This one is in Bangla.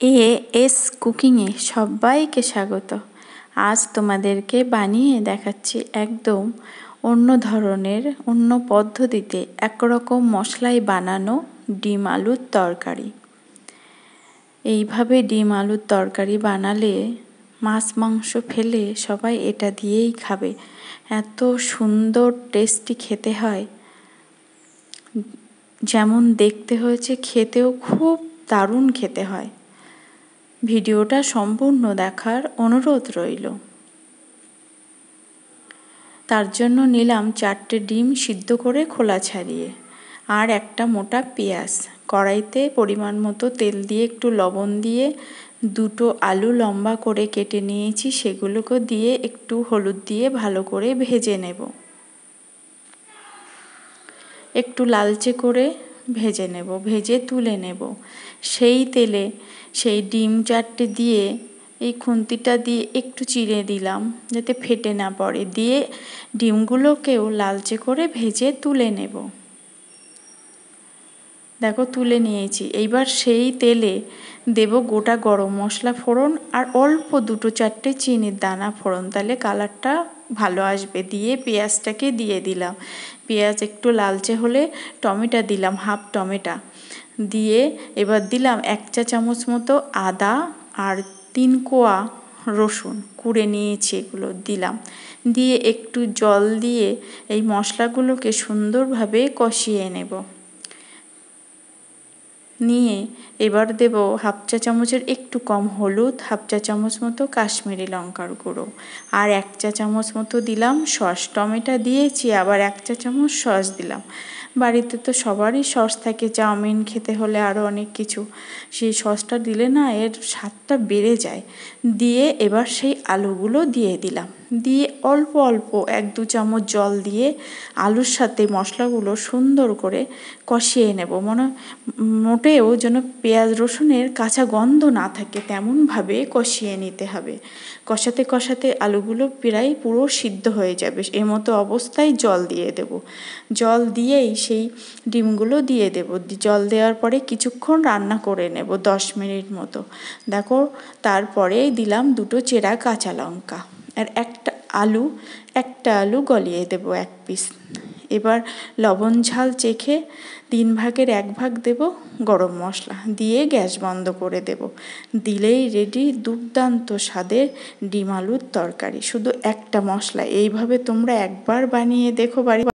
এএস কুকিংয়ে সবাইকে স্বাগত। আজ তোমাদেরকে বানিয়ে দেখাচ্ছি একদম অন্য ধরনের, অন্য পদ্ধতিতে একরকম মশলায় বানানো ডিম আলুর তরকারি। এইভাবে ডিম আলুর তরকারি বানালে মাছ মাংস ফেলে সবাই এটা দিয়েই খাবে। এত সুন্দর টেস্টি খেতে হয়, যেমন দেখতে হয়েছে খেতেও খুব দারুণ খেতে হয়। ভিডিওটা সম্পূর্ণ দেখার অনুরোধ রইল। তার জন্য নিলাম 4টে ডিম সিদ্ধ করে খোলা ছাড়িয়ে, আর একটা মোটা পেঁয়াজ। কড়াইতে পরিমাণ মতো তেল দিয়ে একটু লবণ দিয়ে 2টো আলু লম্বা করে কেটে নিয়েছি, সেগুলোকে দিয়ে একটু হলুদ দিয়ে ভালো করে ভেজে নেব। একটু লালচে করে ভেজে নেব, ভেজে তুলে নেব। সেই তেলে সেই ডিম 4টে দিয়ে এই খুন্তিটা দিয়ে একটু চিড়ে দিলাম যাতে ফেটে না পড়ে, দিয়ে ডিমগুলোকেও লালচে করে ভেজে তুলে নেব। দেখো তুলে নিয়েছি। এইবার সেই তেলে দেব গোটা গরম মশলা ফোড়ন আর অল্প 2-4টে চিনির দানা ফোড়ন, তাহলে কালারটা ভালো আসবে। দিয়ে পেঁয়াজটাকে দিয়ে দিলাম। পেঁয়াজ একটু লালচে হলে টমেটো দিলাম, হাফ টমেটো দিয়ে এবার দিলাম 1 চা চামচ মতো আদা আর 3 কোয়া রসুন কুড়ে নিয়েছি, এগুলো দিলাম। দিয়ে একটু জল দিয়ে এই মশলাগুলোকে সুন্দরভাবে কষিয়ে নেব। নিয়ে এবার দেব হাফ চা চামচের একটু কম হলুদ, হাফ চা চামচ মতো কাশ্মীরি লঙ্কার গুঁড়ো, আর 1 চা চামচ মতো দিলাম সস। টমেটো দিয়েছি, আবার 1 চা চামচ সস দিলাম। বাড়িতে তো সবারই সস থাকে, চাউমিন খেতে হলে আরও অনেক কিছু, সেই সসটা দিলে না এর স্বাদটা বেড়ে যায়। দিয়ে এবার সেই আলুগুলো দিয়ে দিলাম, দিয়ে অল্প অল্প 1-2 চামচ জল দিয়ে আলুর সাথে মশলাগুলো সুন্দর করে কষিয়ে নেব। মোটেও যেন পেঁয়াজ রসুনের কাঁচা গন্ধ না থাকে তেমনভাবে কষিয়ে নিতে হবে। কষাতে কষাতে আলুগুলো প্রায় পুরো সিদ্ধ হয়ে যাবে, এর মতো অবস্থায় জল দিয়ে দেব। জল দিয়েই সেই ডিমগুলো দিয়ে দেব। জল দেওয়ার পরে কিছুক্ষণ রান্না করে নেব, 10 মিনিট মতো। দেখো তারপরে দিলাম 2টো চেরা কাঁচা লঙ্কা আর একটা আলু গলিয়ে দেব 1 পিস। এবার লবণ ঝাল চেখে 3 ভাগের 1 ভাগ দেব গরম মশলা, দিয়ে গ্যাস বন্ধ করে দেব। দিলেই রেডি দুর্দান্ত স্বাদের ডিম আলুর তরকারি, শুধু একটা মশলা। এইভাবে তোমরা একবার বানিয়ে দেখো বাড়ি।